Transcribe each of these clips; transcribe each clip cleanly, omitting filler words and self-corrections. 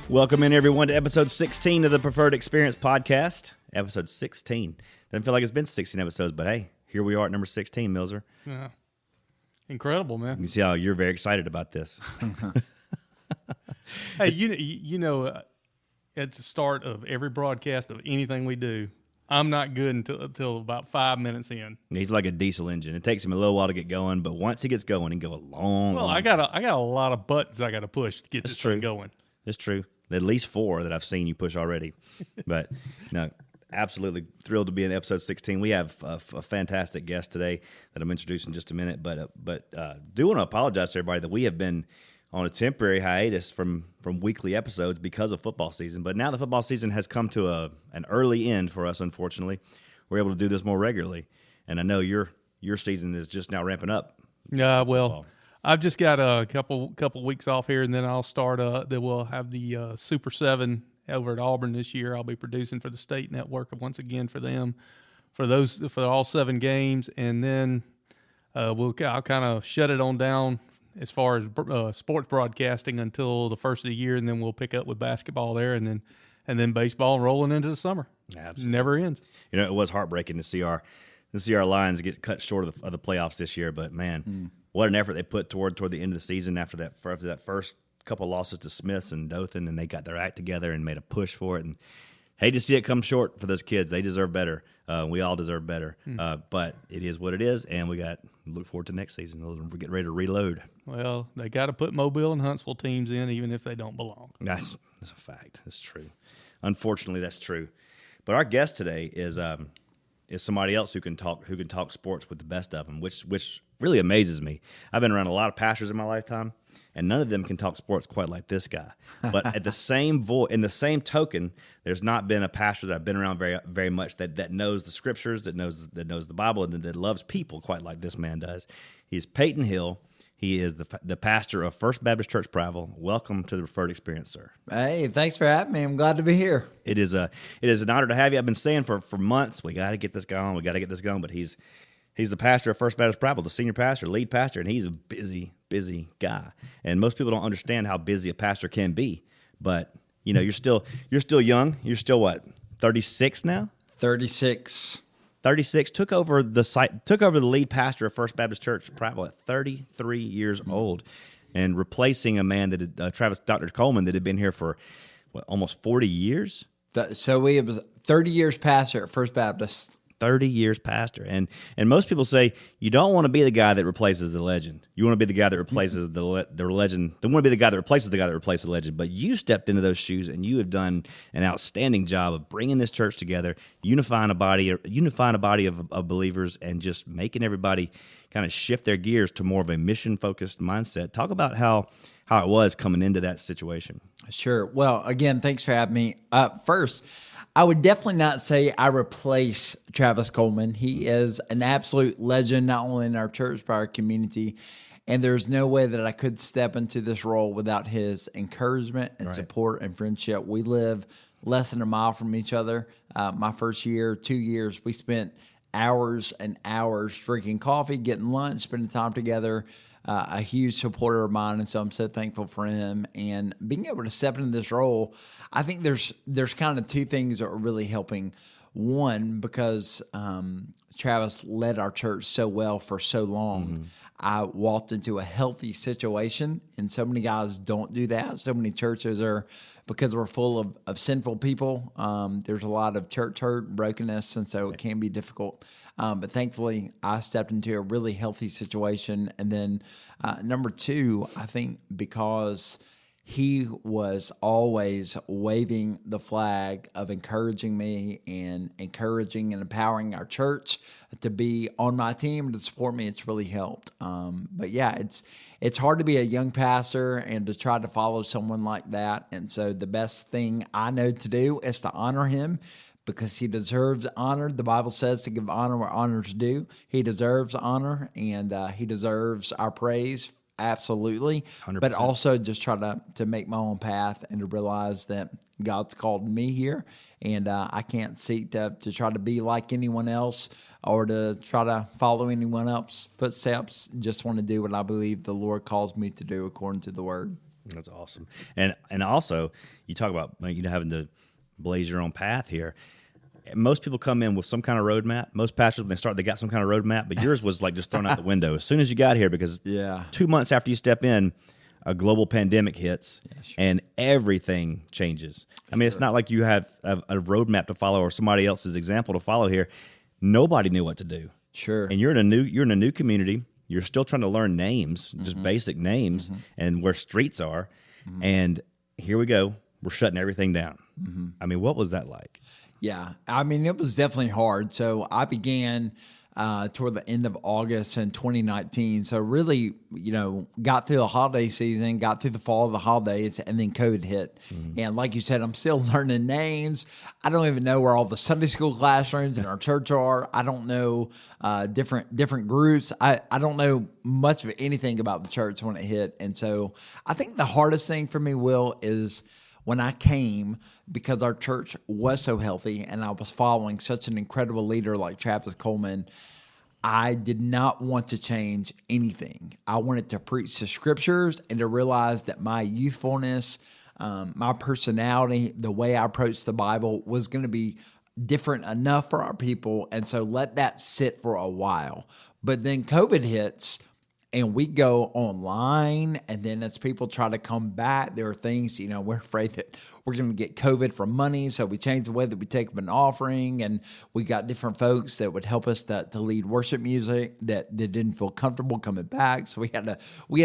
Welcome in, everyone, to episode 16 of the Preferred Experience podcast. Episode 16. Doesn't feel like it's been 16 episodes, but hey, here we are at number 16, Millzer. Yeah. Incredible, man. You see how you're very excited about this. Hey, you know, at the start of every broadcast of anything we do, I'm not good until about 5 minutes in. He's like a diesel engine. It takes him a little while to get going, but once he gets going, he can go a long, Well, long I got a lot of buttons I got to push to get this thing going. That's true. At least 4 that I've seen you push already. But no, absolutely thrilled to be in episode 16. We have a fantastic guest today that I'm introducing in just a minute. But do want to apologize to everybody that we have been on a temporary hiatus from weekly episodes because of football season. But now the football season has come to an early end for us, unfortunately. We're able to do this more regularly. And I know your season is just now ramping up. Yeah, well, I've just got a couple weeks off here, and then I'll start. Then we'll have the Super 7 over at Auburn this year. I'll be producing for the state network once again for them, for all 7 games, and then I'll kind of shut it on down as far as sports broadcasting until the first of the year, and then we'll pick up with basketball there, and then baseball rolling into the summer. Absolutely. Never ends. You know, it was heartbreaking to see our Lions get cut short of the playoffs this year, but man. What an effort they put toward the end of the season after that first couple losses to Smiths and Dothan, and they got their act together and made a push for it. And hate to see it come short for those kids. They deserve better. We all deserve better. But it is what it is, and we look forward to next season. We're getting ready to reload. Well, they got to put Mobile and Huntsville teams in, even if they don't belong. That's a fact. That's true. Unfortunately, that's true. But our guest today is somebody else who can talk sports with the best of them, which really amazes me. I've been around a lot of pastors in my lifetime, and none of them can talk sports quite like this guy. But at the same in the same token, there's not been a pastor that I've been around very very much that knows the scriptures, that knows the Bible, and that loves people quite like this man does. He's Peyton Hill. He is the pastor of First Baptist Church Prattville. Welcome to the Preferred Experience, sir. Hey, thanks for having me. I'm glad to be here. It is an honor to have you. I've been saying for months, we got to get this going. But he's the pastor of First Baptist Prattville, the senior pastor, lead pastor, and he's a busy guy. And most people don't understand how busy a pastor can be. But you know, you're still young. You're still what, 36 now? 36. 36, took over the lead pastor of First Baptist Church Prattville at 33 years old, and replacing a man that Dr. Coleman that had been here for almost 40 years. So we was 30 years pastor at First Baptist. 30 years pastor. And most people say you don't want to be the guy that replaces the legend. You want to be the guy that replaces the legend. They want to be the guy that replaces the guy that replaces the legend. But you stepped into those shoes, and you have done an outstanding job of bringing this church together, unifying a body of believers, and just making everybody kind of shift their gears to more of a mission-focused mindset. Talk about how it was coming into that situation. Sure. Well, again, thanks for having me. First, I would definitely not say I replace Travis Coleman. He is an absolute legend, not only in our church, but our community. And there's no way that I could step into this role without his encouragement and support and friendship. We live less than a mile from each other. My first year, 2 years, we spent hours and hours drinking coffee, getting lunch, spending time together. A huge supporter of mine, and so I'm so thankful for him. And being able to step into this role, I think there's kind of 2 things that are really helping. One, because Travis led our church so well for so long. I walked into a healthy situation, and so many guys don't do that. So many churches are, because we're full of sinful people, there's a lot of church hurt and brokenness, and so it can be difficult. But thankfully, I stepped into a really healthy situation. And then number 2, I think because he was always waving the flag of encouraging me and encouraging and empowering our church to be on my team, to support me. It's really helped. But yeah, it's hard to be a young pastor and to try to follow someone like that. And so the best thing I know to do is to honor him, because he deserves honor. The Bible says to give honor where honor's due. He deserves honor, and he deserves our praise, absolutely. 100%. But also just try to make my own path and to realize that God's called me here, and I can't seek to try to be like anyone else or to try to follow anyone else's footsteps. Just want to do what I believe the Lord calls me to do according to the Word. That's awesome. And also, you talk about having to blaze your own path here. Most people come in with some kind of roadmap. Most pastors, when they got some kind of roadmap, but yours was like just thrown out the window as soon as you got here, because 2 months after you step in, a global pandemic hits, and everything changes. I mean, it's not like you have a roadmap to follow or somebody else's example to follow here. Nobody knew what to do. Sure. And you're in a new community. You're still trying to learn names, just basic names, and where streets are. And here we go. We're shutting everything down. I mean, what was that like? Yeah, I mean, it was definitely hard. So I began toward the end of August in 2019. So really, got through the holiday season, got through the fall of the holidays, and then COVID hit. And like you said, I'm still learning names. I don't even know where all the Sunday school classrooms in our church are. I don't know different groups. I don't know much of anything about the church when it hit. And so I think the hardest thing for me, Will, is when I came, because our church was so healthy and I was following such an incredible leader like Travis Coleman, I did not want to change anything. I wanted to preach the scriptures and to realize that my youthfulness, my personality, the way I approached the Bible was going to be different enough for our people. And so let that sit for a while. But then COVID hits, and we go online, and then as people try to come back, there are things, we're afraid that we're going to get COVID from money, so we changed the way that we take up an offering, and we got different folks that would help us to lead worship music that didn't feel comfortable coming back, so we had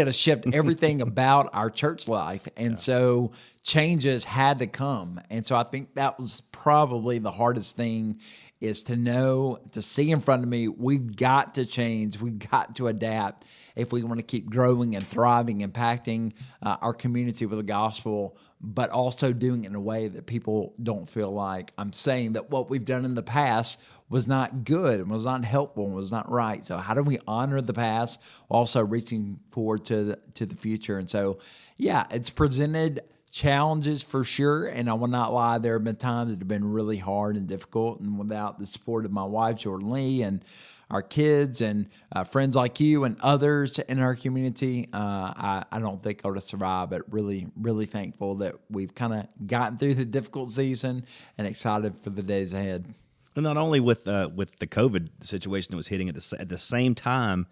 to shift everything about our church life, and so changes had to come, and so I think that was probably the hardest thing, is to see in front of me, we've got to change, we've got to adapt if we want to keep growing and thriving, impacting our community with the gospel, but also doing it in a way that people don't feel like I'm saying that what we've done in the past was not good and was not helpful and was not right. So how do we honor the past while also reaching forward to the future? And so, it's presented challenges for sure, and I will not lie, there have been times that have been really hard and difficult, and without the support of my wife, Jordan Lee, and our kids and friends like you and others in our community, I don't think I would have survived, but really, really thankful that we've kind of gotten through the difficult season and excited for the days ahead. And not only with the COVID situation that was hitting at the same time,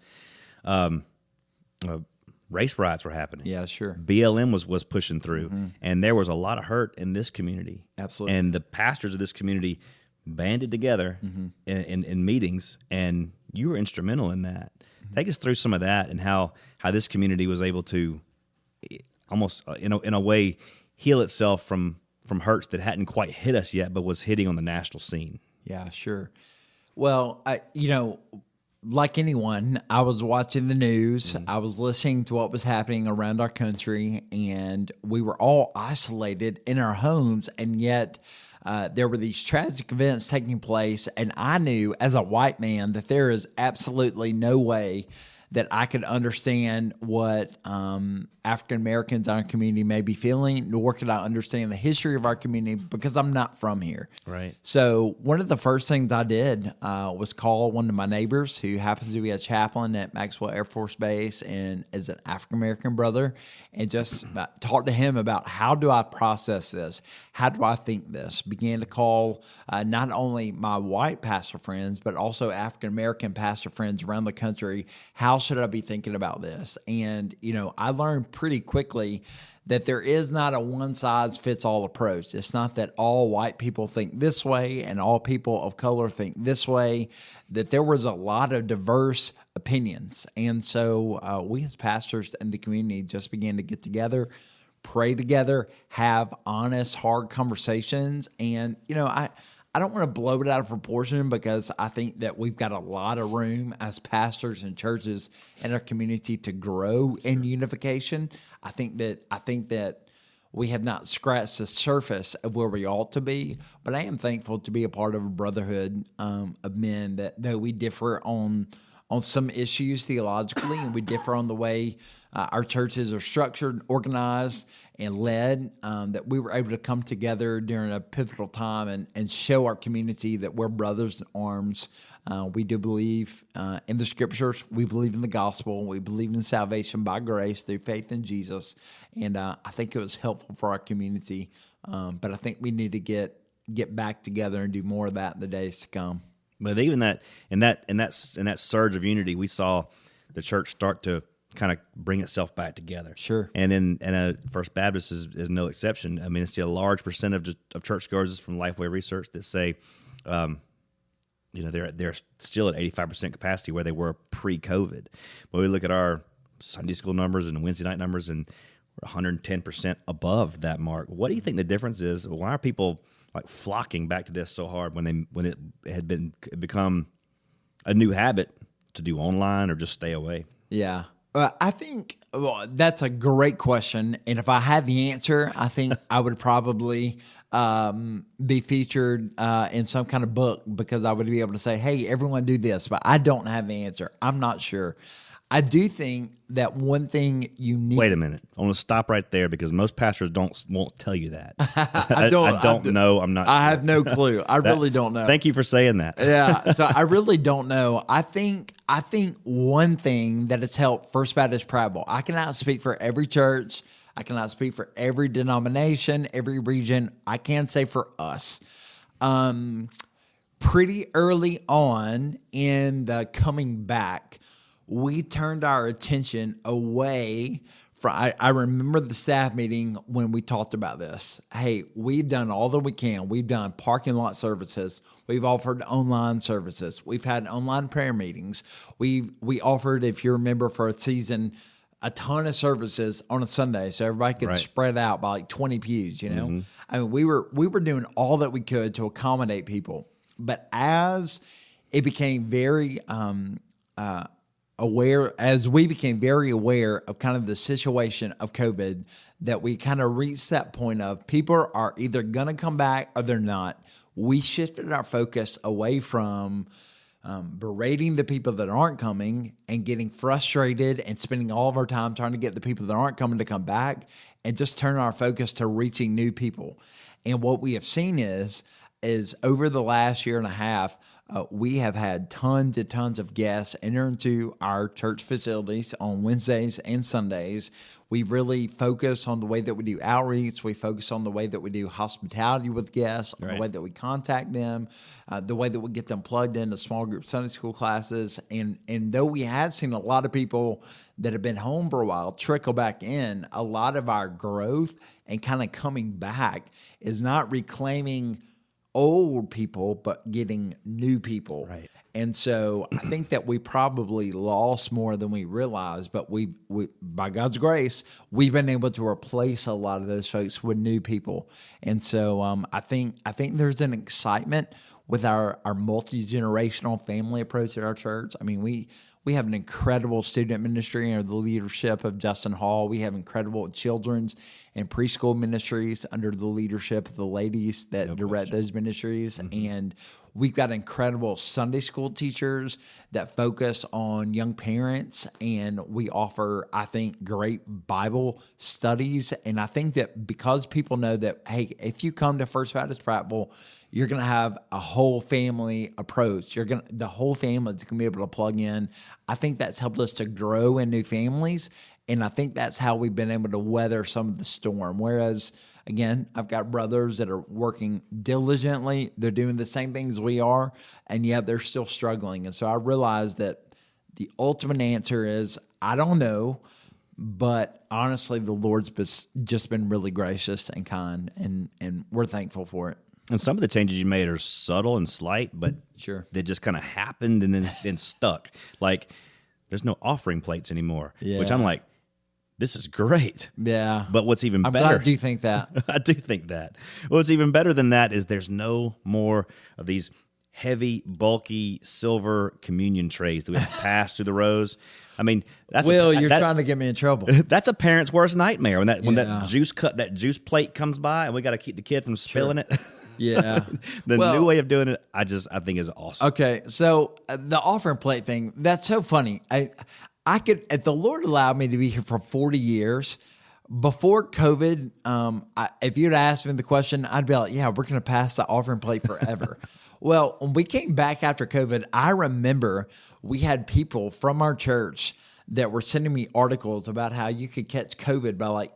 race riots were happening. Yeah, sure. BLM was pushing through, and there was a lot of hurt in this community. Absolutely. And the pastors of this community banded together in meetings, and you were instrumental in that. Take us through some of that and how this community was able to almost in a way heal itself from hurts that hadn't quite hit us yet, but was hitting on the national scene. Yeah, sure. Well, like anyone, I was watching the news. I was listening to what was happening around our country, and we were all isolated in our homes, and yet there were these tragic events taking place, and I knew as a white man that there is absolutely no way that I could understand what African Americans in our community may be feeling, nor could I understand the history of our community because I'm not from here. Right. So one of the first things I did was call one of my neighbors who happens to be a chaplain at Maxwell Air Force Base and is an African American brother, and just talk to him about how do I process this? How do I think this? Began to call not only my white pastor friends, but also African American pastor friends around the country. How should I be thinking about this? And, I learned pretty quickly that there is not a one-size-fits-all approach. It's not that all white people think this way and all people of color think this way, that there was a lot of diverse opinions. And so we as pastors in the community just began to get together, pray together, have honest, hard conversations. And, I don't want to blow it out of proportion because I think that we've got a lot of room as pastors and churches in our community to grow in unification. I think that we have not scratched the surface of where we ought to be. But I am thankful to be a part of a brotherhood of men that though we differ on some issues theologically, and we differ on the way our churches are structured, organized, and led, that we were able to come together during a pivotal time and show our community that we're brothers in arms. We do believe in the scriptures. We believe in the gospel. We believe in salvation by grace through faith in Jesus. And I think it was helpful for our community. But I think we need to get back together and do more of that in the days to come. But even that in that surge of unity, we saw the church start to kind of bring itself back together. Sure. And First Baptist is no exception. I mean, it's still a large percent of churchgoers from Lifeway research that say, they're still at 85% capacity where they were pre-COVID. But we look at our Sunday school numbers and Wednesday night numbers, and we're 110% above that mark. What do you think the difference is? Why are people like flocking back to this so hard when it had become a new habit to do online or just stay away? Yeah. I think that's a great question. And if I had the answer, I think I would probably be featured in some kind of book, because I would be able to say, hey, everyone do this. But I don't have the answer. I'm not sure. I do think that one thing you need. Wait a minute. I want to stop right there, because most pastors won't tell you that. I don't know. I'm not. I have no clue. I really don't know. Thank you for saying that. Yeah. So I really don't know. I think one thing that has helped First Baptist Prattville. I cannot speak for every church. I cannot speak for every denomination, every region. I can say for us. Pretty early on in the coming back, we turned our attention away from, I remember the staff meeting when we talked about this. Hey, we've done all that we can. We've done parking lot services. We've offered online services. We've had online prayer meetings. We offered, if you remember, for a season, a ton of services on a Sunday, so everybody could spread out by like 20 pews, you know? Mm-hmm. I mean, we were doing all that we could to accommodate people. But as it became very as we became very aware of kind of the situation of COVID, that we kind of reached that point of people are either going to come back or they're not. We shifted our focus away from berating the people that aren't coming and getting frustrated and spending all of our time trying to get the people that aren't coming to come back, and just turn our focus to reaching new people. And what we have seen is over the last year and a half, we have had tons and tons of guests enter into our church facilities on Wednesdays and Sundays. We've really focused on the way that we do outreach. We focus on the way that we do hospitality with guests, on the way that we contact them, the way that we get them plugged into small group Sunday school classes. And though we have seen a lot of people that have been home for a while trickle back in, a lot of our growth and kind of coming back is not reclaiming old people, but getting new people. Right. And so I think that we probably lost more than we realized, but we by God's grace, we've been able to replace a lot of those folks with new people. And so I think there's an excitement with our multi-generational family approach at our church. I mean, we have an incredible student ministry under the leadership of Justin Hall. We have incredible children's and preschool ministries under the leadership of the ladies that direct those ministries. Mm-hmm. And we've got incredible Sunday school teachers that focus on young parents. And we offer, I think, great Bible studies. And I think that because people know that, hey, if you come to First Baptist Prattville, you're going to have a whole family approach. The whole family is going to be able to plug in. I think that's helped us to grow in new families. And I think that's how we've been able to weather some of the storm. Whereas, again, I've got brothers that are working diligently. They're doing the same things we are, and yet they're still struggling. And so I realized that the ultimate answer is, I don't know, but honestly, the Lord's just been really gracious and kind, and we're thankful for it. And some of the changes you made are subtle and slight, but they just kind of happened and then stuck. Like, there's no offering plates anymore, which I'm like, this is great. Yeah. But what's even better... I'm glad you think that. I do think that. What's even better than that is there's no more of these heavy, bulky silver communion trays that we have to pass through the rows. I mean, that's You're trying to get me in trouble. That's a parent's worst nightmare when that Yeah. that juice plate comes by and we got to keep the kid from spilling it. Yeah. The new way of doing it, I think is awesome. Okay, so the offering plate thing, that's so funny. I could, if the Lord allowed me to be here for 40 years, before COVID, if you'd asked me the question, I'd be like, yeah, we're going to pass the offering plate forever. Well, when we came back after COVID, I remember we had people from our church that were sending me articles about how you could catch COVID by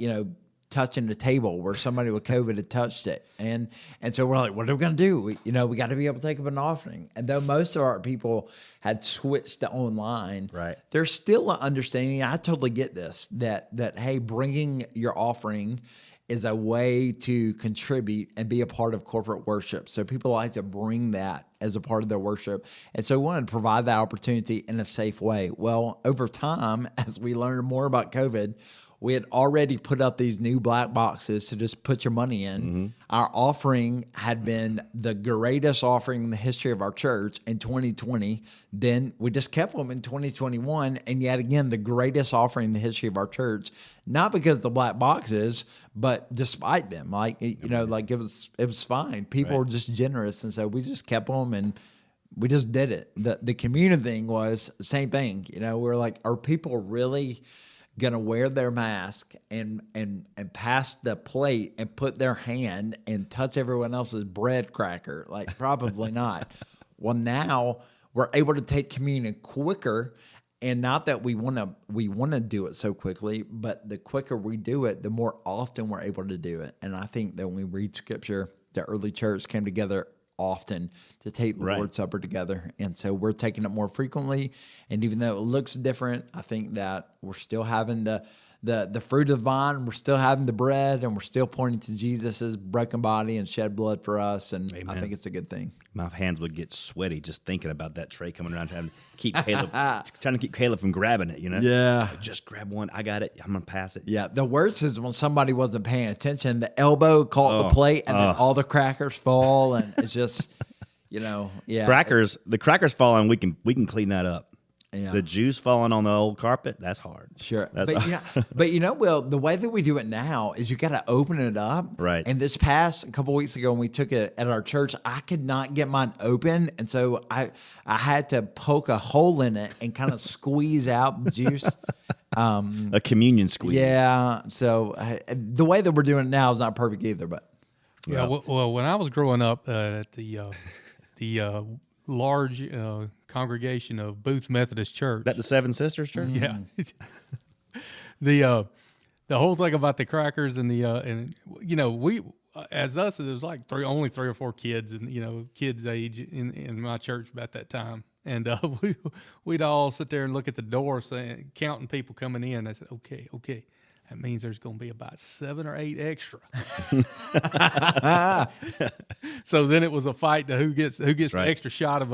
touching the table where somebody with COVID had touched it. And so we're like, what are we going to do? We got to be able to take up an offering. And though most of our people had switched to online, right, there's still an understanding. I totally get this, that, hey, bringing your offering is a way to contribute and be a part of corporate worship. So people like to bring that as a part of their worship. And so we wanted to provide that opportunity in a safe way. Well, over time, as we learned more about COVID, we had already put up these new black boxes to just put your money in. Mm-hmm. Our offering had been the greatest offering in the history of our church in 2020. Then we just kept them in 2021. And yet again, the greatest offering in the history of our church, not because of the black boxes, but despite them. It was fine. People were just generous. And so we just kept them and we just did it. The community thing was the same thing. We're like, are people really gonna wear their mask and pass the plate and put their hand and touch everyone else's bread cracker? Like, probably not. Well, now we're able to take communion quicker, and not that we want to do it so quickly, but the quicker we do it, the more often we're able to do it. And I think that when we read Scripture, the early church came together often to take the Lord's Supper together. And so we're taking it more frequently. And even though it looks different, I think that we're still having the fruit of the vine, we're still having the bread, and we're still pointing to Jesus' broken body and shed blood for us. And Amen. I think it's a good thing. My hands would get sweaty just thinking about that tray coming around, trying to keep Caleb from grabbing it, Yeah. Just grab one. I got it. I'm going to pass it. Yeah. The worst is when somebody wasn't paying attention, the elbow caught the plate, and then all the crackers fall, and it's just, yeah. The crackers falling, we can clean that up. Yeah. The juice falling on the old carpet, that's hard. Sure. But Will, the way that we do it now is you got to open it up. Right. And this past couple weeks ago when we took it at our church, I could not get mine open. And so I had to poke a hole in it and kind of squeeze out the juice. A communion squeeze. Yeah. So the way that we're doing it now is not perfect either. But yeah. Well, when I was growing up at the large congregation of Booth Methodist Church. That the Seven Sisters Church? Yeah. The whole thing about the crackers and we as us, it was like only 3 or 4 kids and kids age in my church about that time. And we'd all sit there and look at the door saying, counting people coming in. I said, okay. That means there's going to be about 7 or 8 extra. So then it was a fight to who gets the extra shot of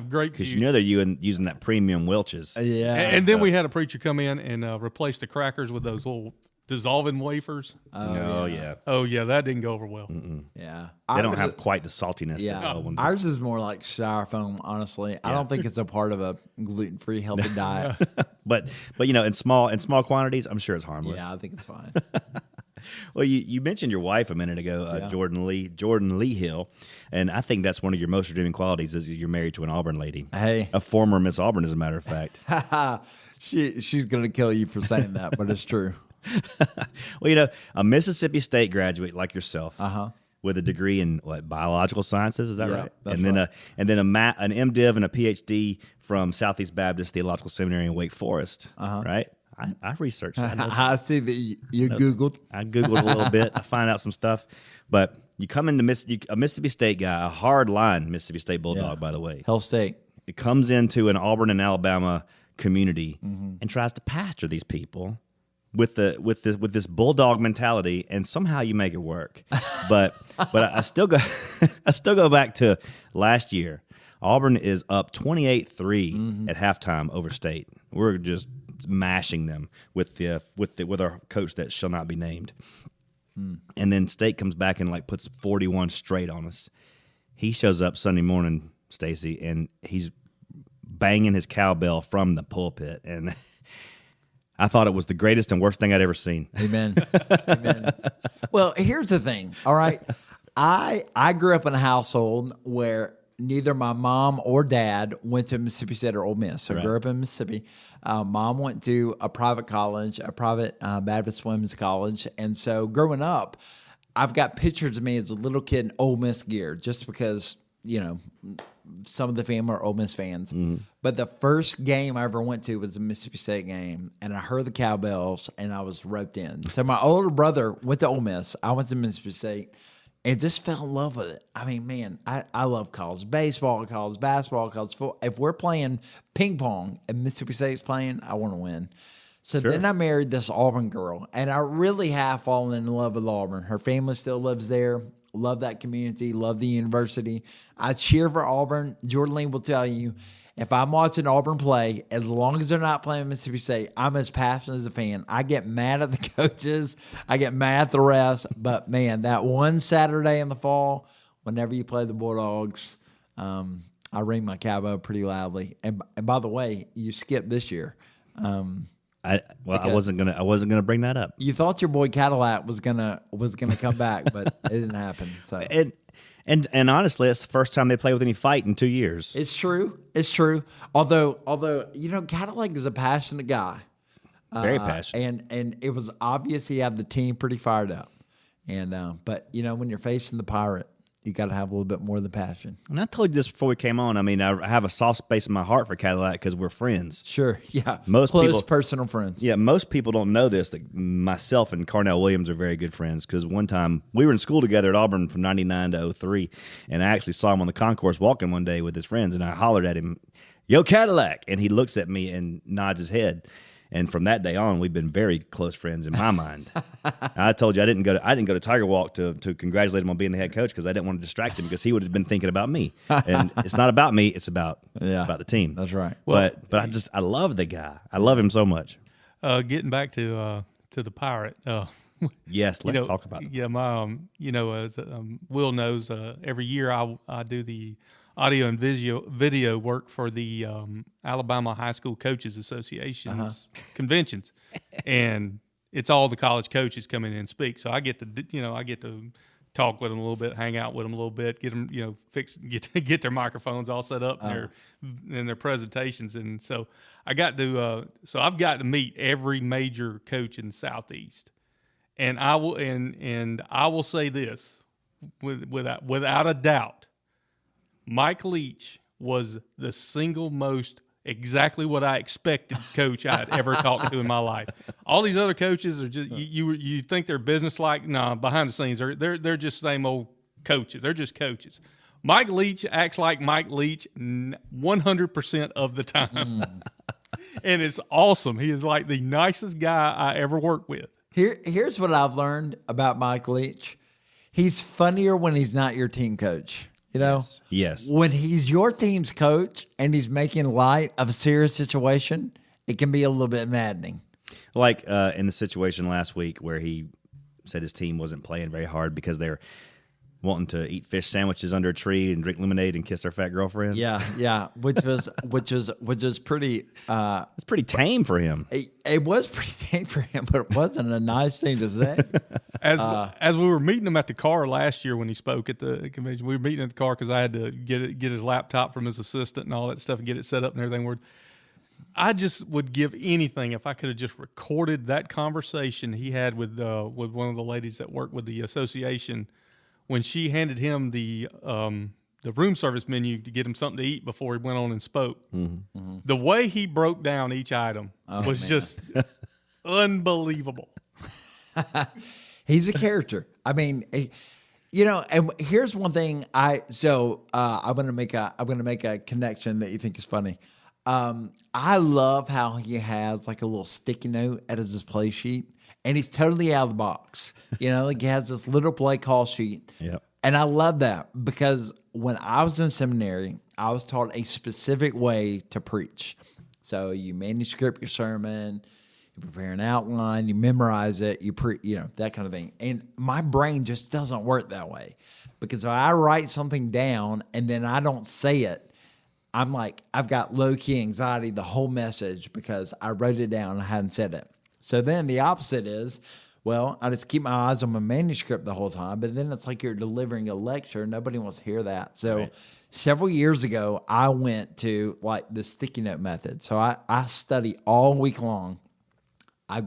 grape juice. Because they're using that premium Welch's. Yeah. And then we had a preacher come in and replace the crackers with those little dissolving wafers. Oh yeah. Oh yeah, that didn't go over well. Mm-mm. Yeah. They don't have quite the saltiness. Yeah. Ours is more like styrofoam, honestly. Yeah. I don't think it's a part of a gluten-free healthy diet. But in small quantities, I'm sure it's harmless. Yeah, I think it's fine. Well, you mentioned your wife a minute ago, Jordan Lee Hill, and I think that's one of your most redeeming qualities is you're married to an Auburn lady. Hey. A former Miss Auburn, as a matter of fact. She's going to kill you for saying that, but it's true. Well, a Mississippi State graduate like yourself, with a degree in biological sciences, is that right? And then an MDiv and a PhD from Southeast Baptist Theological Seminary in Wake Forest, right? I researched. I see that you Googled. I Googled a little bit. I find out some stuff, but you come into a Mississippi State guy, a hard line Mississippi State Bulldog, by the way. Hell State. It comes into an Auburn and Alabama community and tries to pastor these people with this bulldog mentality, and somehow you make it work. But I still go back to last year. Auburn is up 28-3 at halftime over State. We're just mashing them with our coach that shall not be named. And then State comes back and puts 41 straight on us. He shows up Sunday morning Stacy, and he's banging his cowbell from the pulpit, and I thought it was the greatest and worst thing I'd ever seen. Amen. Amen. Well, here's the thing. All right. I grew up in a household where neither my mom or dad went to Mississippi State or Ole Miss. So I grew up in Mississippi. Mom went to a private college, a private Baptist women's college. And so growing up, I've got pictures of me as a little kid in Ole Miss gear just because, some of the family are Ole Miss fans. But the first game I ever went to was the Mississippi State game, and I heard the cowbells, and I was roped in. So my older brother went to Ole Miss. I went to Mississippi State, and just fell in love with it. I mean, man, I love college baseball, college basketball, college football. If we're playing ping pong and Mississippi State's playing, I want to win. So then I married this Auburn girl, and I really have fallen in love with Auburn. Her family still lives there. Love that community. Love the university. I cheer for Auburn. Jordan Lee will tell you, if I'm watching Auburn play, as long as they're not playing Mississippi State, I'm as passionate as a fan. I get mad at the coaches. I get mad at the refs. But, man, that one Saturday in the fall, whenever you play the Bulldogs, I ring my cowbell pretty loudly. And by the way, you skipped this year. I wasn't gonna bring that up. You thought your boy Cadillac was gonna come back, but it didn't happen. So and honestly, it's the first time they play with any fight in 2 years. it's true. It's true. Although Cadillac is a passionate guy, Very passionate. and it was obvious he had the team pretty fired up. And but when you're facing the Pirate, you got to have a little bit more of the passion. And I told you this before we came on. I mean, I have a soft space in my heart for Cadillac because we're friends. Sure, yeah. Most close people, personal friends. Yeah, most people don't know this, that myself and Carnell Williams are very good friends because one time we were in school together at Auburn from 99 to 03, and I actually saw him on the concourse walking one day with his friends, and I hollered at him, "Yo, Cadillac!" And he looks at me and nods his head. And from that day on, we've been very close friends in my mind. I told you I didn't go to Tiger Walk to congratulate him on being the head coach because I didn't want to distract him because he would have been thinking about me. And it's not about me; it's about the team. That's right. But I love the guy. I love him so much. Getting back to the Pirate. Yes, let's talk about it. Yeah, my as Will knows, every year I do the audio and video work for the Alabama High School Coaches Association's conventions, and it's all the college coaches come in and speak. So I get to talk with them a little bit, hang out with them a little bit, get them get their microphones all set up in their presentations, and so I've got to meet every major coach in the Southeast, and I will say this without a doubt. Mike Leach was the single most exactly what I expected coach I'd ever talked to in my life. All these other coaches are just you think they're businesslike. No, behind the scenes they're just same old coaches. They're just coaches. Mike Leach acts like Mike Leach 100% of the time, and it's awesome. He is like the nicest guy I ever worked with. Here's what I've learned about Mike Leach. He's funnier when he's not your team coach. Yes. When he's your team's coach and he's making light of a serious situation, it can be a little bit maddening. Like in the situation last week where he said his team wasn't playing very hard because they're wanting to eat fish sandwiches under a tree and drink lemonade and kiss their fat girlfriend. Yeah, which was pretty. It's pretty tame for him. It was pretty tame for him, but it wasn't a nice thing to say. As we were meeting him at the car last year when he spoke at the convention, we were meeting at the car because I had to get his laptop from his assistant and all that stuff and get it set up and everything. I just would give anything if I could have just recorded that conversation he had with one of the ladies that worked with the association when she handed him the room service menu to get him something to eat before he went on and spoke. Mm-hmm. The way he broke down each item was just unbelievable. He's a character. I mean, and here's one thing I'm going to make a connection that you think is funny. I love how he has like a little sticky note at his play sheet, and he's totally out of the box. Like he has this little play call sheet. Yep. And I love that because when I was in seminary, I was taught a specific way to preach. So you manuscript your sermon, You prepare an outline, you memorize it, that kind of thing. And my brain just doesn't work that way, because if I write something down and then I don't say it, I'm like, I've got low-key anxiety the whole message because I wrote it down and I hadn't said it. So then the opposite is, well, I just keep my eyes on my manuscript the whole time, but then it's like you're delivering a lecture. Nobody wants to hear that. So several years ago, I went to like the sticky note method. So I study all week long. I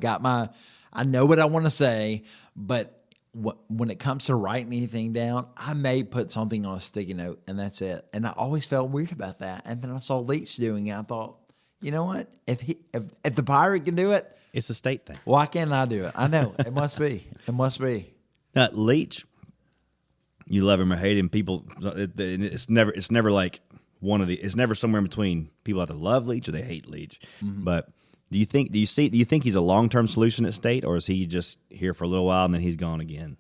know what I want to say, but when it comes to writing anything down, I may put something on a sticky note and that's it. And I always felt weird about that. And then I saw Leach doing it. I thought, you know what? If the Pirate can do it, It's a state thing. why can't I do it? I know it must be. It must be. Now, Leach, you love him or hate him. People, it's never like one of the. It's never somewhere in between. People either love Leach or they hate Leach. Mm-hmm. But do you think he's a long-term solution at State, or is he just here for a little while and then he's gone again?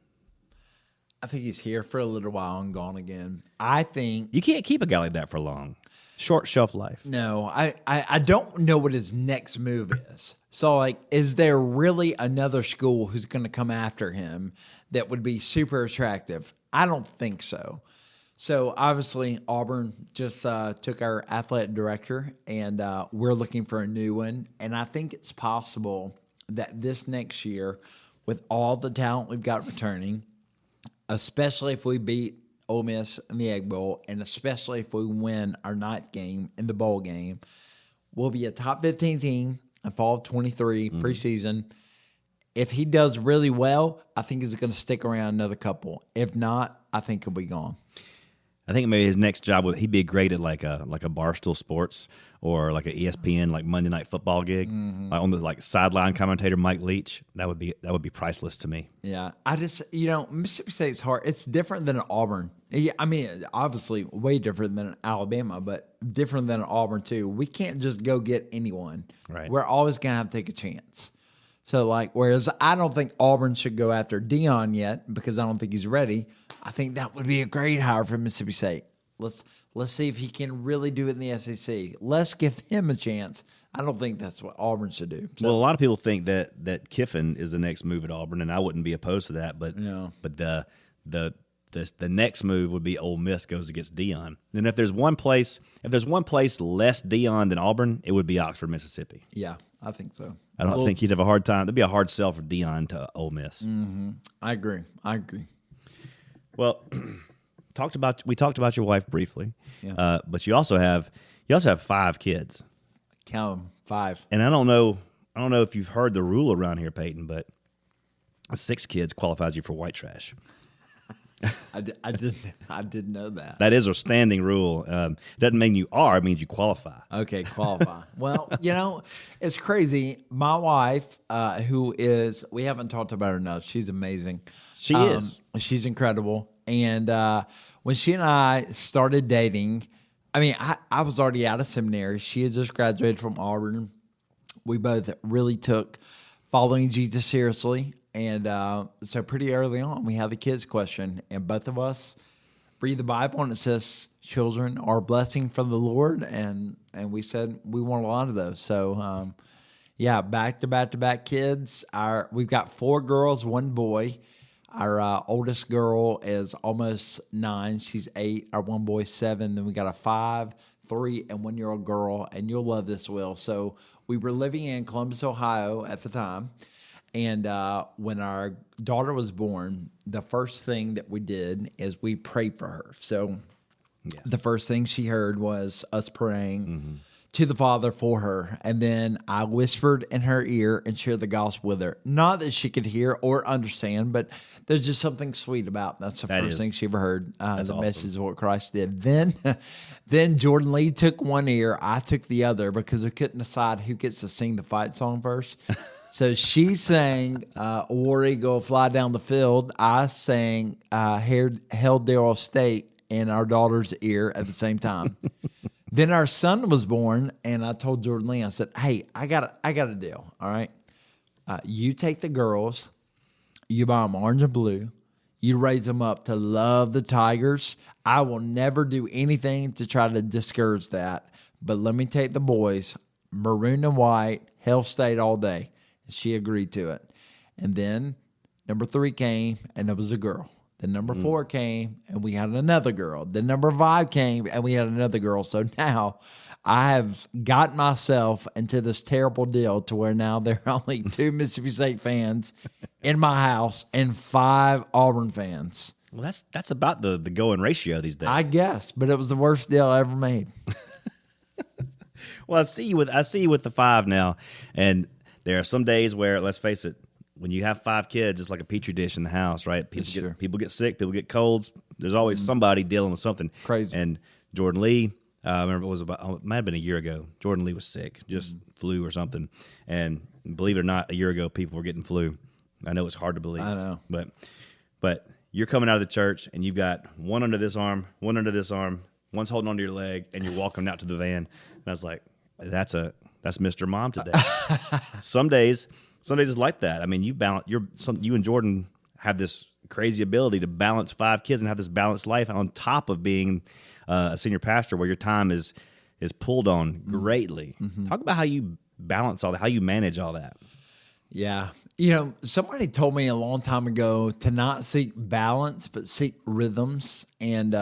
I think he's here for a little while and gone again. I think You can't keep a guy like that for long. Short shelf life. no. I don't know what his next move is. So like, is there really another school who's going to come after him that would be super attractive? I don't think so. So obviously Auburn just took our athletic director, and we're looking for a new one. And I think it's possible that this next year, with all the talent we've got returning, especially if we beat Ole Miss in the Egg Bowl, and especially if we win our 9th game in the bowl game, we'll be a top 15 team in fall of 23 preseason. If he does really well, I think he's going to stick around another couple. If not, I think he'll be gone. I think maybe his next job he'd be great at like a Barstool Sports or like an ESPN like Monday Night Football gig, like on the like sideline commentator Mike Leach. That would be priceless to me. Yeah, I just Mississippi State's hard. It's different than Auburn. Yeah, I mean, obviously way different than Alabama, but different than Auburn too. We can't just go get anyone. Right. We're always gonna have to take a chance. So like, whereas I don't think Auburn should go after Dion yet because I don't think he's ready. I think that would be a great hire for Mississippi State. Let's see if he can really do it in the SEC. Let's give him a chance. I don't think that's what Auburn should do. So, Well, a lot of people think that Kiffin is the next move at Auburn, and I wouldn't be opposed to that. But but the next move would be Ole Miss goes against Dion. And if there's one place less Dion than Auburn, it would be Oxford, Mississippi. yeah, I think so. I don't think he'd have a hard time. There'd be a hard sell for Dion to Ole Miss. I agree. Well, we talked about your wife briefly, but you also have 5 kids. Count them, 5. And I don't know if you've heard the rule around here, Peyton, but 6 kids qualifies you for white trash. I didn't know that. That is a standing rule. Doesn't mean you are; it means you qualify. Okay, qualify. Well, it's crazy. My wife, we haven't talked about her enough. She's amazing. She is. She's incredible. And when she and I started dating, I mean, I was already out of seminary. She had just graduated from Auburn. We both really took following Jesus seriously. And so pretty early on, we had the kids question. And both of us read the Bible, and it says children are a blessing from the Lord. And we said we want a lot of those. So, back-to-back kids. We've got 4 girls, 1 boy. Our oldest girl is almost 9. She's 8. Our one boy's 7. Then we got a 5, 3, and 1-year-old girl. And you'll love this, Will. So we were living in Columbus, Ohio at the time. And when our daughter was born, the first thing that we did is we prayed for her. So the first thing she heard was us praying to the Father for her. And then I whispered in her ear and shared the gospel with her. Not that she could hear or understand, but there's just something sweet about that's the first thing she ever heard. The awesome. message of what Christ did. Then Jordan Lee took one ear, I took the other, because we couldn't decide who gets to sing the fight song first. So she sang War Eagle, Fly Down the Field. I sang Held Darrell State in our daughter's ear at the same time. Then our son was born, and I told Jordan Lee, I said, hey, I got a deal, all right? You take the girls, you buy them orange and blue, you raise them up to love the Tigers. I will never do anything to try to discourage that, but let me take the boys, maroon and white, Hell State all day. She agreed to it. And then number 3 came, and it was a girl. Then number 4 came, and we had another girl. Then number 5 came, and we had another girl. So now I have gotten myself into this terrible deal to where now there are only 2 Mississippi State fans in my house and 5 Auburn fans. Well, that's about the going ratio these days. I guess, but it was the worst deal I ever made. Well, I see you with the 5 now, and there are some days where, let's face it, when you have 5 kids, it's like a petri dish in the house, right? People get sick, people get colds. There's always somebody dealing with something Crazy. And Jordan Lee, I remember it might have been a year ago. Jordan Lee was sick, just flu or something. And believe it or not, a year ago, people were getting flu. I know it's hard to believe. I know, but you're coming out of the church and you've got one under this arm, one under this arm, one's holding onto your leg, and you're walking out to the van. And I was like, that's Mr. Mom today. Some days it's like that. I mean, you and Jordan have this crazy ability to balance 5 kids and have this balanced life on top of being a senior pastor, where your time is pulled on greatly. Mm-hmm. Talk about how you balance all that, how you manage all that. Yeah. Somebody told me a long time ago to not seek balance, but seek rhythms. And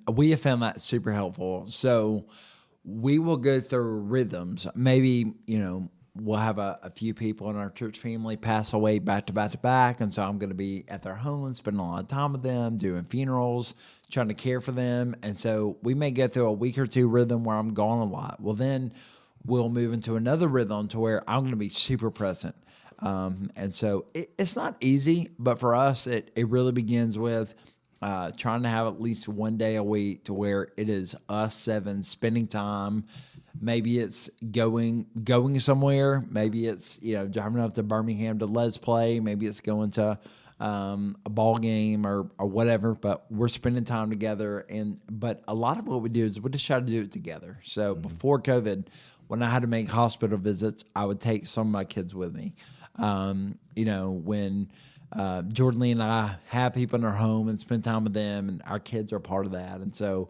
we have found that super helpful. So we will go through rhythms. Maybe, we'll have a few people in our church family pass away back to back to back. And so I'm going to be at their home, spending a lot of time with them, doing funerals, trying to care for them. And so we may go through a week or 2 rhythm where I'm gone a lot. Well, then we'll move into another rhythm to where I'm going to be super present. And so it's not easy, but for us, it really begins with trying to have at least one day a week to where it is us 7 spending time. Maybe it's going somewhere. Maybe it's driving up to Birmingham to Let's Play. Maybe it's going to a ball game or whatever. But we're spending time together. But a lot of what we do is we just try to do it together. So before COVID, when I had to make hospital visits, I would take some of my kids with me. When Jordan Lee and I have people in our home and spend time with them, and our kids are part of that. And so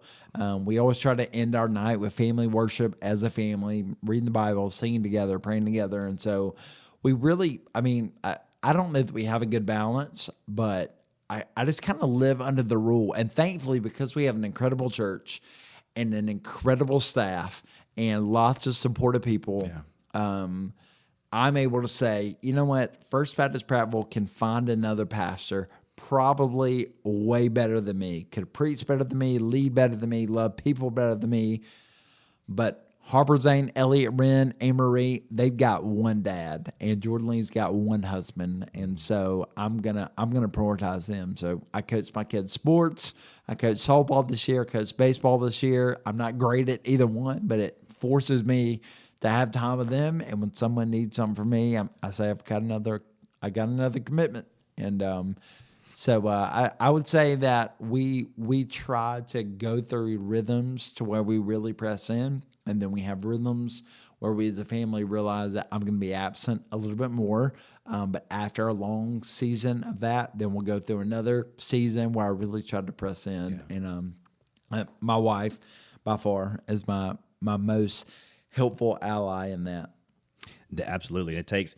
we always try to end our night with family worship as a family, reading the Bible, singing together, praying together. And so we really, I don't know that we have a good balance, but I just kind of live under the rule. And thankfully, because we have an incredible church and an incredible staff and lots of supportive people, I'm able to say, you know what, First Baptist Prattville can find another pastor probably way better than me, could preach better than me, lead better than me, love people better than me. But Harper Zane, Elliot Wren, Anne Marie, they've got one dad, and Jordan Lee's got one husband. And so I'm gonna prioritize them. So I coach my kids' sports. I coach softball this year, coach baseball this year. I'm not great at either one, but it forces me to have time with them. And when someone needs something from me, I say I got another commitment. And so I would say that we try to go through rhythms to where we really press in, and then we have rhythms where we as a family realize that I'm going to be absent a little bit more. But after a long season of that, then we'll go through another season where I really try to press in. Yeah. And my wife, by far, is my most helpful ally in that. Absolutely. It takes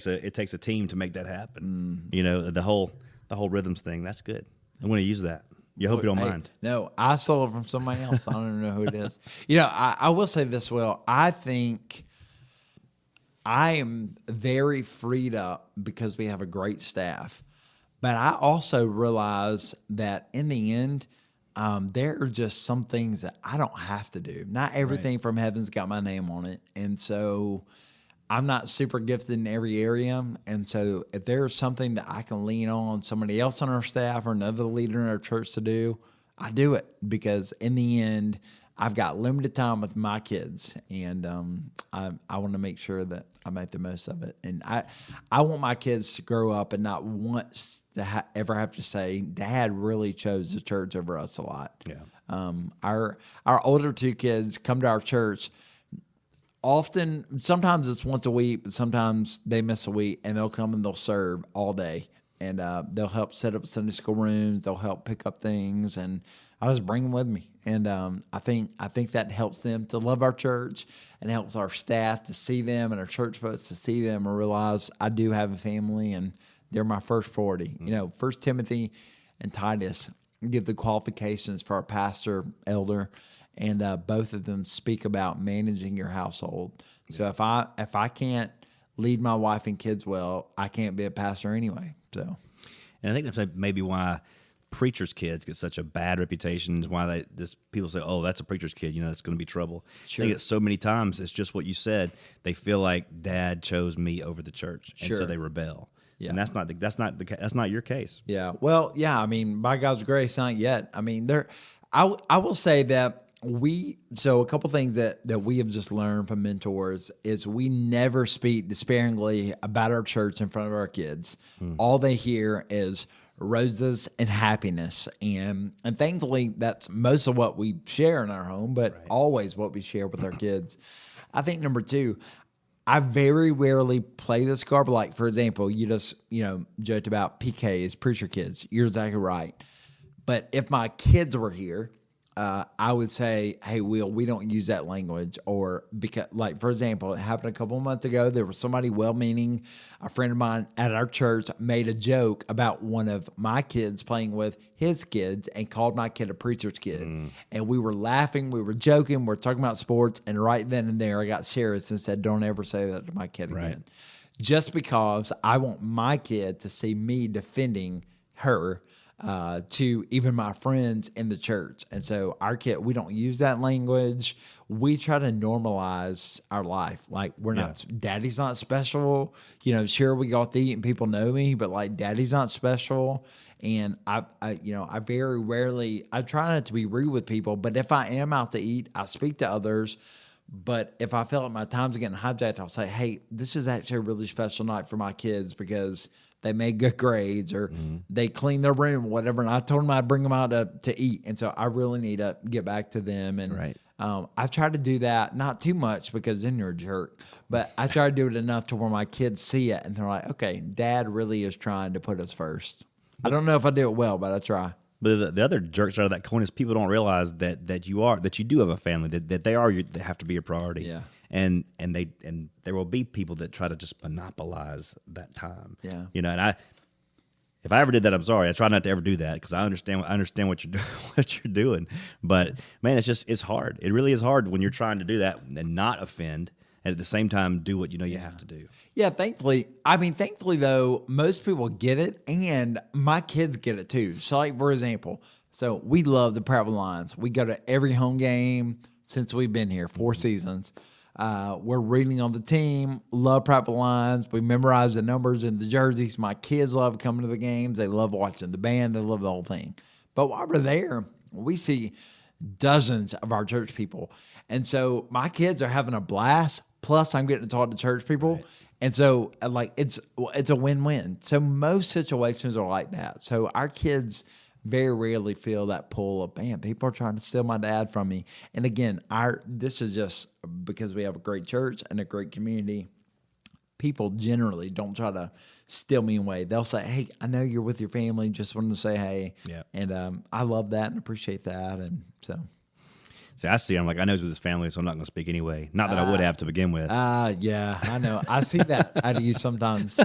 a team to make that happen. The whole rhythms thing. That's good. I'm going to use that. You hope you don't mind. No, I stole it from somebody else. I don't even know who it is. I will say this, Will. I think I am very freed up because we have a great staff. But I also realize that in the end, there are just some things that I don't have to do. Not everything from heaven's got my name on it. And so I'm not super gifted in every area. And so if there's something that I can lean on somebody else on our staff or another leader in our church to do, I do it, because in the end, I've got limited time with my kids, and I want to make sure that I make the most of it. And I want my kids to grow up and not once to ever have to say, Dad really chose the church over us a lot. Yeah. Our older 2 kids come to our church often. Sometimes it's once a week, but sometimes they miss a week, and they'll come and they'll serve all day. And they'll help set up Sunday school rooms. They'll help pick up things. And I just bring them with me. And I think that helps them to love our church and helps our staff to see them and our church folks to see them and realize I do have a family and they're my first priority. You know, 1 Timothy and Titus give the qualifications for our pastor, elder, and both of them speak about managing your household. So if I can't lead my wife and kids well, I can't be a pastor anyway. So, and I think that's maybe why preachers' kids get such a bad reputation. Is why people say, "Oh, that's a preacher's kid. You know, that's going to be trouble." Sure. I think it's so many times it's just what you said. They feel like Dad chose me over the church, and so they rebel. Yeah. And that's not your case. Yeah. Well, yeah. I mean, by God's grace, not yet. I mean, I will say that a couple things that we have just learned from mentors is we never speak disparagingly about our church in front of our kids. All they hear is roses and happiness. And thankfully, that's most of what we share in our home, but always what we share with our kids. I think number two, I very rarely play this card, but like, for example, you just, joked about PKs, preacher kids. You're exactly right. But if my kids were here, I would say, hey, Will, we don't use that language. Or because, like, for example, it happened a couple of months ago. There was somebody well-meaning, a friend of mine at our church made a joke about one of my kids playing with his kids and called my kid a preacher's kid. And we were laughing, we were joking, we were talking about sports. And right then and there, I got serious and said, don't ever say that to my kid again. Just because I want my kid to see me defending her to even my friends in the church. And so our kid, we don't use that language. We try to normalize our life. Like daddy's not special. Sure, we got to eat and people know me, but like daddy's not special. And I very rarely, I try not to be rude with people, but if I am out to eat, I speak to others. But if I feel like my time's getting hijacked, I'll say, hey, this is actually a really special night for my kids because they made good grades or they cleaned their room or whatever. And I told them I'd bring them out to eat. And so I really need to get back to them. And I've tried to do that, not too much because then you're a jerk, but I try to do it enough to where my kids see it and they're like, okay, Dad really is trying to put us first. I don't know if I do it well, but I try. But the other jerk side of that coin is people don't realize that you do have a family, that they have to be a priority. Yeah. And there will be people that try to just monopolize that time. Yeah. And if I ever did that, I'm sorry. I try not to ever do that because I understand what you're doing. But man, it's hard. It really is hard when you're trying to do that and not offend, and at the same time do what you have to do. Yeah, thankfully though, most people get it, and my kids get it too. So like, for example, so we love the Prattville Lions. We go to every home game since we've been here, 4 seasons. We're reading on the team, love Prattville Lions. We memorize the numbers and the jerseys. My kids love coming to the games. They love watching the band. They love the whole thing. But while we're there, we see dozens of our church people. And so my kids are having a blast. Plus, I'm getting to talk to church people. Right. And so, like, it's a win-win. So most situations are like that. So our kids very rarely feel that pull of, man, people are trying to steal my dad from me. And again, this is just because we have a great church and a great community. People generally don't try to steal me away. They'll say, hey, I know you're with your family. Just wanted to say hey. Yeah. And I love that and appreciate that. And so... See, I see. I'm like, I know he's with his family, so I'm not going to speak anyway. Not that I would have to begin with. Yeah, I know. I see that out of you sometimes.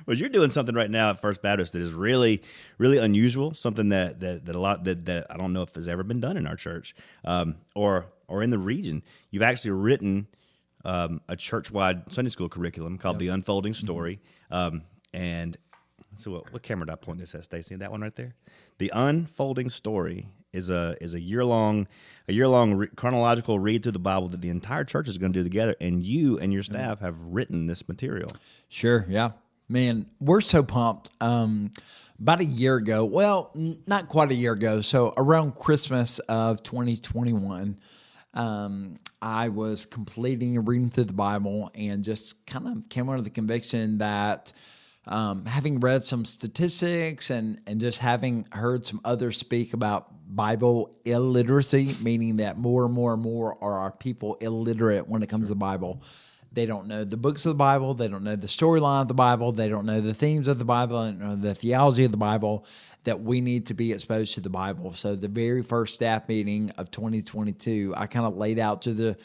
Well, you're doing something right now at First Baptist that is really, really unusual. Something that I don't know if has ever been done in our church, or in the region. You've actually written a church-wide Sunday school curriculum called The Unfolding Story. And so, what camera did I point this at, Stacy? That one right there. The Unfolding Story is a year-long chronological read through the Bible that the entire church is going to do together, and you and your staff have written this material. Sure, yeah. Man, we're so pumped. About a year ago, well, not quite a year ago, so around Christmas of 2021, I was completing a reading through the Bible and just kind of came under the conviction that having read some statistics and just having heard some others speak about Bible illiteracy, meaning that more and more and more are our people illiterate when it comes to the Bible, They don't know the books of the Bible. They don't know the storyline of the Bible. They don't know the themes of the Bible and the theology of the Bible, that we need to be exposed to the Bible. So the very first staff meeting of 2022, I kind of laid out to the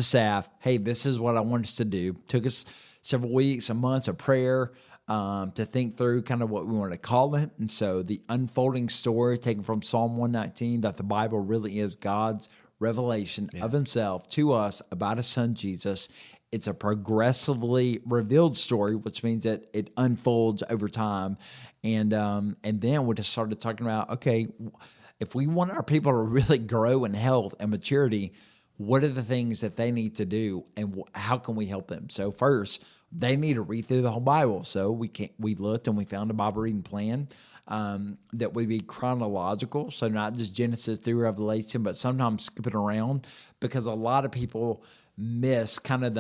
staff, hey, this is what I want us to do. Took us several weeks and months of prayer to think through kind of what we want to call it. And so the unfolding story taken from Psalm 119, that the Bible really is God's revelation of himself to us about his son, Jesus. It's a progressively revealed story, which means that it unfolds over time. And then we just started talking about, okay, if we want our people to really grow in health and maturity, what are the things that they need to do, and how can we help them? So first, they need to read through the whole Bible. So we looked and we found a Bible reading plan that would be chronological. So not just Genesis through Revelation, but sometimes skip it around, because a lot of people miss kind of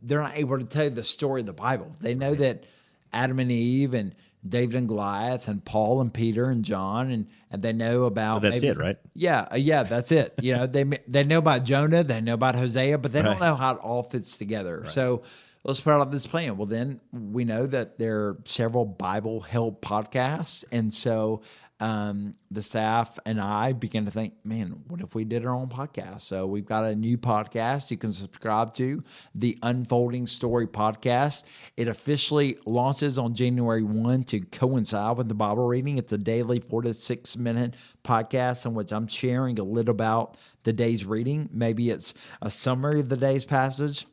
they're not able to tell you the story of the Bible. They know that Adam and Eve and David and Goliath and Paul and Peter and John, and they know about. Well, that's it, right? Yeah, that's it. They know about Jonah, they know about Hosea, but they don't know how it all fits together. Right. So let's put out this plan. Well, then we know that there are several Bible help podcasts, and so the staff and I began to think, man, what if we did our own podcast? So we've got a new podcast you can subscribe to, the Unfolding Story Podcast. It officially launches on January 1 to coincide with the Bible reading. It's a daily 4 to 6 minute podcast in which I'm sharing a little about the day's reading. Maybe it's a summary of the day's passage.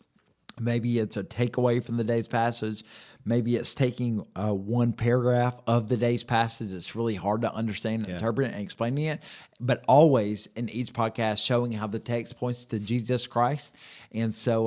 Maybe it's a takeaway from the day's passage. Maybe it's taking one paragraph of the day's passage. It's really hard to understand and interpret and explaining it, but always in each podcast showing how the text points to Jesus Christ. And so,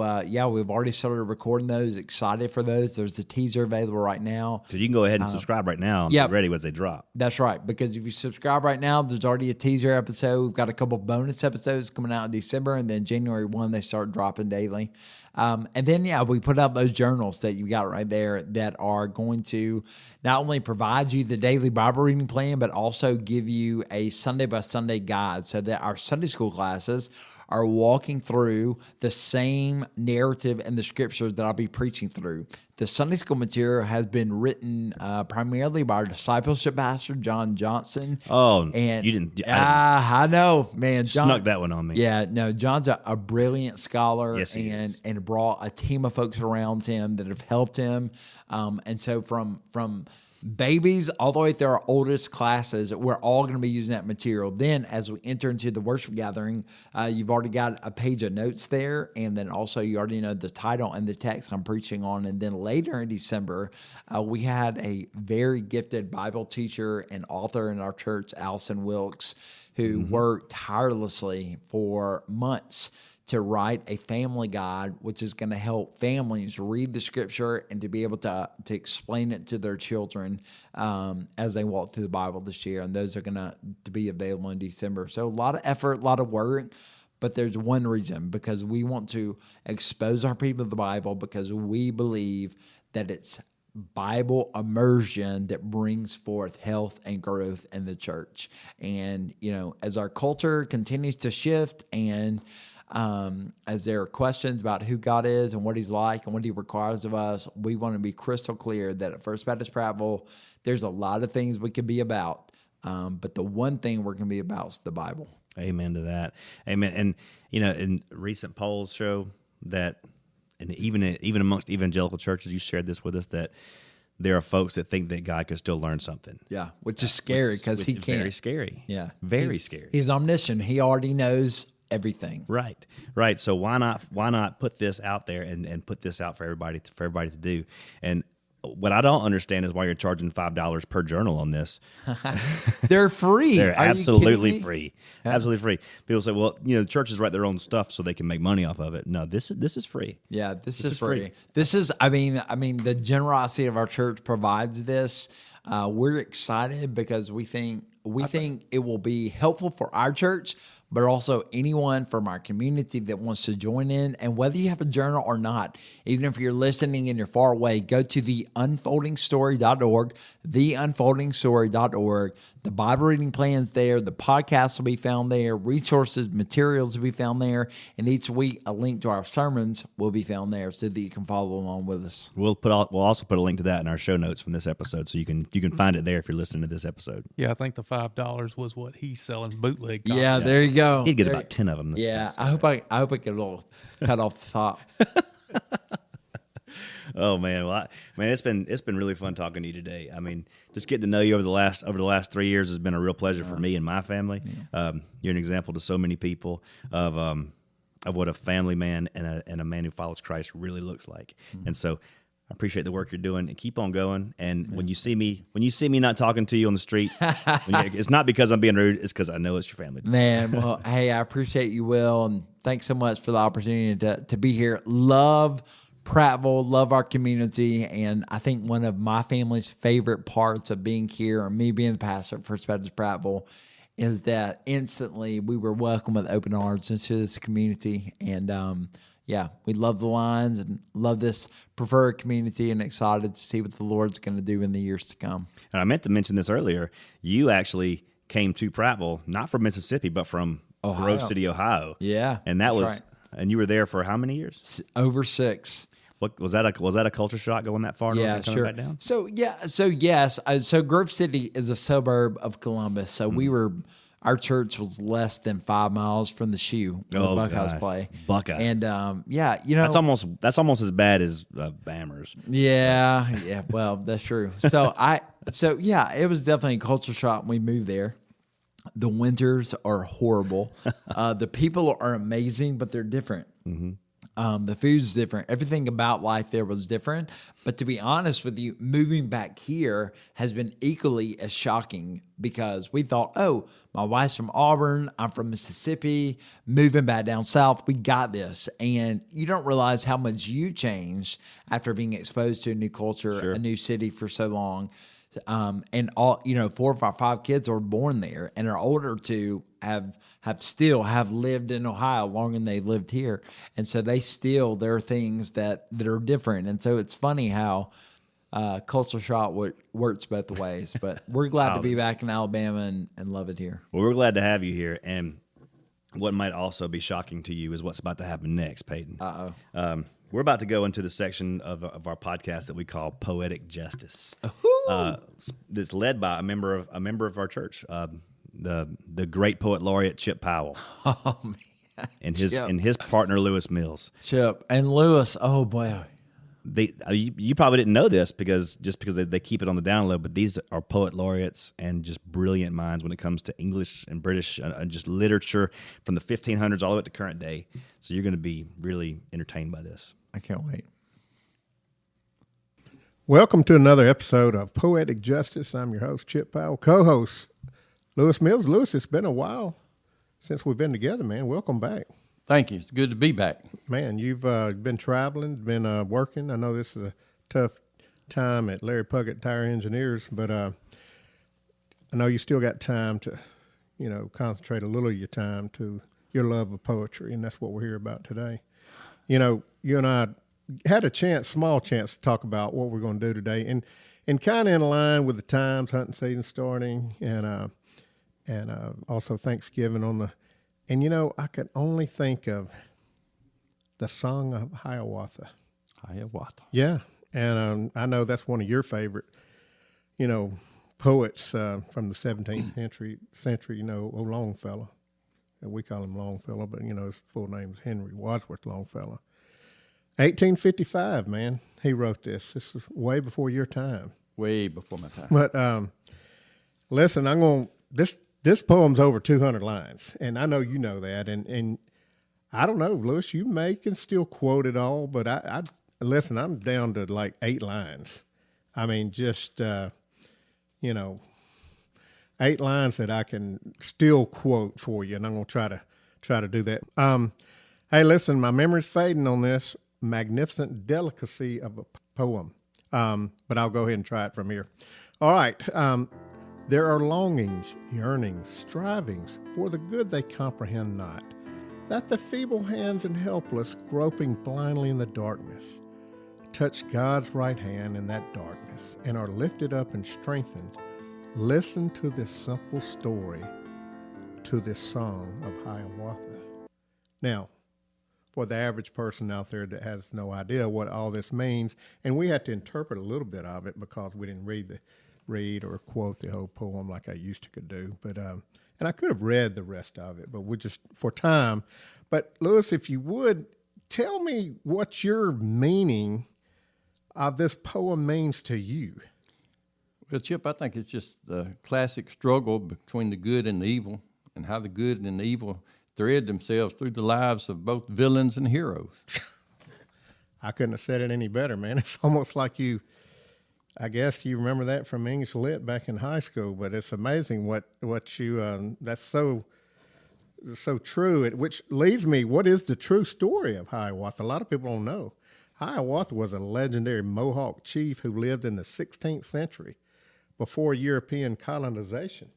we've already started recording those. Excited for those. There's a teaser available right now. So you can go ahead and subscribe right now and get ready as they drop. That's right, because if you subscribe right now, there's already a teaser episode. We've got a couple bonus episodes coming out in December, and then January 1, they start dropping daily. And then, we put out those journals that you got right there that are going to not only provide you the daily Bible reading plan, but also give you a Sunday by Sunday guide, so that our Sunday school classes are walking through the same narrative and the scriptures that I'll be preaching through. The Sunday school material has been written primarily by our discipleship pastor, John Johnson. Oh, and you didn't. I know, man. John snuck that one on me. Yeah, no, John's a brilliant scholar, yes, he is. And brought a team of folks around him that have helped him. And so from babies all the way through our oldest classes, we're all going to be using that material. Then as we enter into the worship gathering, you've already got a page of notes there, and then also you already know the title and the text I'm preaching on. And then later in December, we had a very gifted Bible teacher and author in our church, Allison Wilkes, who worked tirelessly for months to write a family guide, which is going to help families read the scripture and to be able to explain it to their children as they walk through the Bible this year. And those are going to be available in December. So a lot of effort, a lot of work, but there's one reason, because we want to expose our people to the Bible, because we believe that it's Bible immersion that brings forth health and growth in the church. And, as our culture continues to shift, and as there are questions about who God is and what he's like and what he requires of us, we want to be crystal clear that at First Baptist Prattville, there's a lot of things we can be about, but the one thing we're going to be about is the Bible. Amen to that. Amen. And, in recent polls show that, and even amongst evangelical churches, you shared this with us, that there are folks that think that God could still learn something. Yeah, which is scary, because he can't. Very scary. Yeah. Very scary. He's omniscient. He already knows everything. Right. So why not put this out there and put this out for everybody to do? And what I don't understand is why you're charging $5 per journal on this. They're free. They're absolutely free. Yeah. Absolutely free. People say, well, churches write their own stuff so they can make money off of it. No, this is free. Yeah, this is free. This is, I mean, the generosity of our church provides this. We're excited because we think it will be helpful for our church, but also anyone from our community that wants to join in. And whether you have a journal or not, even if you're listening and you're far away, go to theunfoldingstory.org, theunfoldingstory.org. The Bible reading plan's there. The podcast will be found there. Resources, materials will be found there. And each week, a link to our sermons will be found there so that you can follow along with us. We'll also put a link to that in our show notes from this episode, so you can find it there if you're listening to this episode. Yeah, I think the $5 was what he's selling bootleg copies. Yeah, there you go. He'd get about 10 of them. Yeah, I hope I get a little cut off the top. Oh man, well, it's been really fun talking to you today. I mean, just getting to know you over the last 3 years has been a real pleasure for me and my family. Yeah. You're an example to so many people of what a family man and a man who follows Christ really looks like. Mm-hmm. And so I appreciate the work you're doing, and keep on going. And when you see me not talking to you on the street, it's not because I'm being rude. It's because I know it's your family. Man, well, hey, I appreciate you, Will, and thanks so much for the opportunity to be here. Love Prattville, love our community, and I think one of my family's favorite parts of being here, or me being the pastor at First Baptist Prattville, is that instantly we were welcomed with open arms into this community. And we love the Lions and love this preferred community, and excited to see what the Lord's going to do in the years to come. And I meant to mention this earlier. You actually came to Prattville not from Mississippi, but from Grove City, Ohio. Yeah, and that was right. And you were there for how many years? Over 6. What was that a culture shock going that far? Yeah, and coming sure. Back down? So yes. So Grove City is a suburb of Columbus. So our church was less than 5 miles from the shoe where the Buckeyes play. Buckeyes. And that's almost as bad as Bammers. Yeah. Well, that's true. So it was definitely a culture shock when we moved there. The winters are horrible. The people are amazing, but they're different. Mm-hmm. The food's different. Everything about life there was different. But to be honest with you, moving back here has been equally as shocking, because we thought, my wife's from Auburn, I'm from Mississippi, moving back down south, we got this. And you don't realize how much you changed after being exposed to a new culture, Sure. a new city for so long. And all, 4 of our 5 kids were born there, and our older 2 have lived in Ohio longer than they lived here. And so there are things that are different. And so it's funny how culture shock works both ways, but we're glad to be back in Alabama and love it here. Well, we're glad to have you here. And what might also be shocking to you is what's about to happen next, Peyton. We're about to go into the section of our podcast that we call Poetic Justice. That's led by a member of our church, the great poet laureate Chip Powell. Oh man, and his partner Lewis Mills. Chip and Lewis. Oh boy, you probably didn't know this because they keep it on the down low, but these are poet laureates and just brilliant minds when it comes to English and British and just literature from the 1500s all the way up to current day. So you're going to be really entertained by this. I can't wait. Welcome to another episode of Poetic Justice. I'm your host, Chip Powell, co-host Lewis Mills. Lewis, it's been a while since we've been together, man. Welcome back. Thank you. It's good to be back. Man, you've been traveling, been working. I know this is a tough time at Larry Puckett Tire Engineers, but I know you still got time to, concentrate a little of your time to your love of poetry, and that's what we're here about today. You and I had a small chance to talk about what we're going to do today, and kind of in line with the times, hunting season starting, and also Thanksgiving I could only think of the Song of Hiawatha. Hiawatha. Yeah, and I know that's one of your favorite, poets from the 17th century. Old Longfellow. We call him Longfellow, but his full name is Henry Wadsworth Longfellow. 1855, man, he wrote this. This was way before your time. Way before my time. But listen, this poem's over 200 lines, and I know you know that. And I don't know, Lewis, you can still quote it all, but I listen, I'm down to like 8 lines. I mean, just 8 lines that I can still quote for you, and I'm gonna try to do that. Hey, listen, my memory's fading on this magnificent delicacy of a poem, but I'll go ahead and try it from here. All right. There are longings, yearnings, strivings for the good they comprehend not, that the feeble hands and helpless, groping blindly in the darkness, touch God's right hand in that darkness and are lifted up and strengthened. Listen to this simple story, to this song of Hiawatha. Now, for the average person out there that has no idea what all this means, and we had to interpret a little bit of it because we didn't read or quote the whole poem like I used to could do, but and I could have read the rest of it, but we just for time. But Lewis, if you would tell me what your meaning of this poem means to you. Well, Chip, I think it's just the classic struggle between the good and the evil, and how the good and the evil thread themselves through the lives of both villains and heroes. I couldn't have said it any better, man. It's almost like I guess you remember that from English Lit back in high school, but it's amazing what you, that's so true. Which leads me, what is the true story of Hiawatha? A lot of people don't know. Hiawatha was a legendary Mohawk chief who lived in the 16th century before European colonization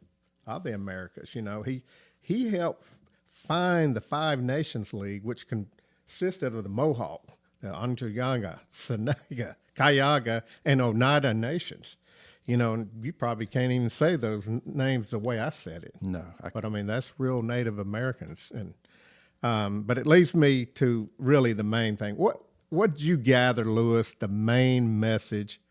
of the Americas. You know, he helped find the Five Nations League, which consisted of the Mohawk, the Anjayanga, Sanaga, Kayaga, and Oneida nations. You know, and you probably can't even say those names the way I said it. No. But I mean, that's real Native Americans. And but it leads me to really the main thing. What did you gather, Lewis, the main message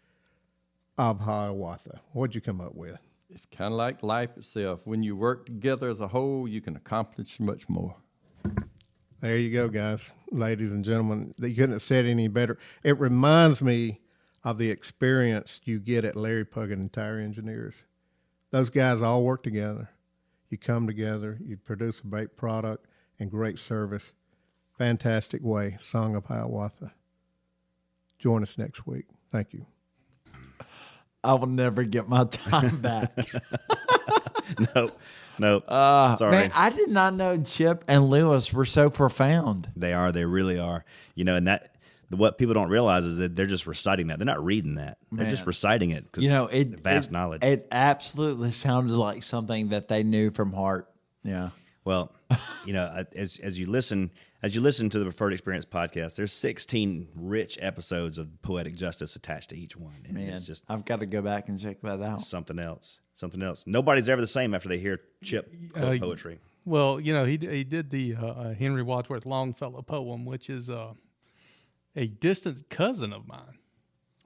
of Hiawatha? What did you come up with? It's kind of like life itself. When you work together as a whole, you can accomplish much more. There you go, guys, ladies and gentlemen. You couldn't have said it any better. It reminds me of the experience you get at Larry Puckett and Tire Engineers. Those guys all work together. You come together, you produce a great product and great service. Fantastic way, Song of Hiawatha. Join us next week. Thank you. I will never get my time back. No. Sorry. Man, I did not know Chip and Lewis were so profound. They are. They really are. You know, and what people don't realize is that they're just reciting that. They're not reading that. Man. They're just reciting it because vast knowledge. It absolutely sounded like something that they knew from heart. Yeah. Well, you know, as you listen to the Preferred Experience podcast, there's 16 rich episodes of poetic justice attached to each one. And Man, it's just I've got to go back and check that out. something else. Nobody's ever the same after they hear Chip quote poetry. Well, you know, he did the Henry Wadsworth Longfellow poem, which is a distant cousin of mine.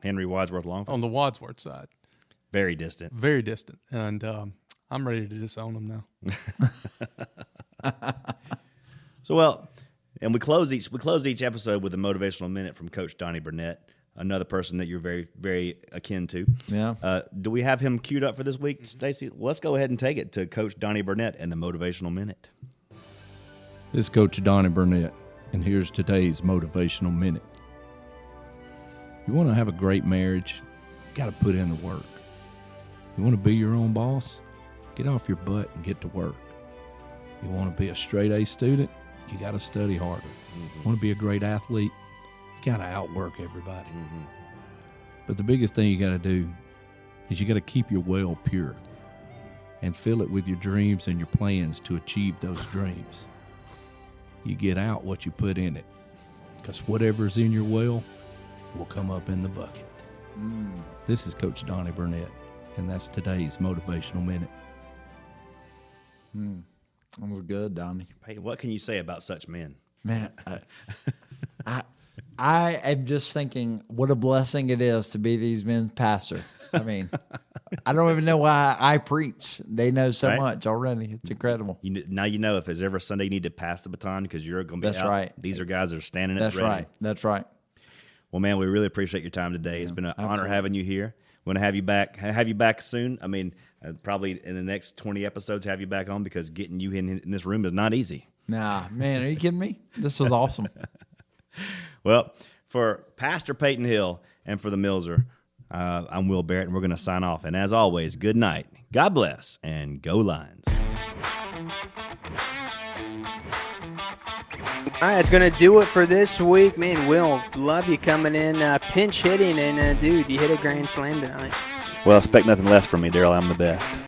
Henry Wadsworth Longfellow? On the Wadsworth side. Very distant. Very distant. And I'm ready to disown him now. So, well, and we close each episode with a motivational minute from Coach Donny Burnett, another person that you're very, very akin to. Yeah. Do we have him queued up for this week, Stacy? Well, let's go ahead and take it to Coach Donny Burnett and the motivational minute. This is Coach Donny Burnett, and here's today's motivational minute. You want to have a great marriage, you got to put in the work. You want to be your own boss? Get off your butt and get to work. You want to be a straight-A student? You got to study harder. Mm-hmm. Want to be a great athlete? You got to outwork everybody. Mm-hmm. But the biggest thing you got to do is you got to keep your well pure and fill it with your dreams and your plans to achieve those dreams. You get out what you put in it, because whatever's in your well will come up in the bucket. This is Coach Donny Burnett, and that's today's motivational minute. That was good, Donny. Hey, what can you say about such men? Man, I am just thinking what a blessing it is to be these men's pastor. I mean, I don't even know why I preach. They know so much already. It's incredible. Now you know if there's ever a Sunday you need to pass the baton because you're going to be That's out. right. These are guys that are standing at That's the ready. right. That's right. Well, man, we really appreciate your time today. It's been an honor having you here. We're going to have you back soon. I mean, probably in the next 20 episodes, have you back on because getting you in this room is not easy. Nah, man, are you kidding me? This was awesome. Well, for Pastor Peyton Hill and for the Millzer, I'm Will Barrett, and we're going to sign off. And as always, good night, God bless, and go Lions. All right, that's going to do it for this week. Man, Will, love you coming in, pinch hitting, and dude, you hit a grand slam tonight. Well, expect nothing less from me, Daryl. I'm the best.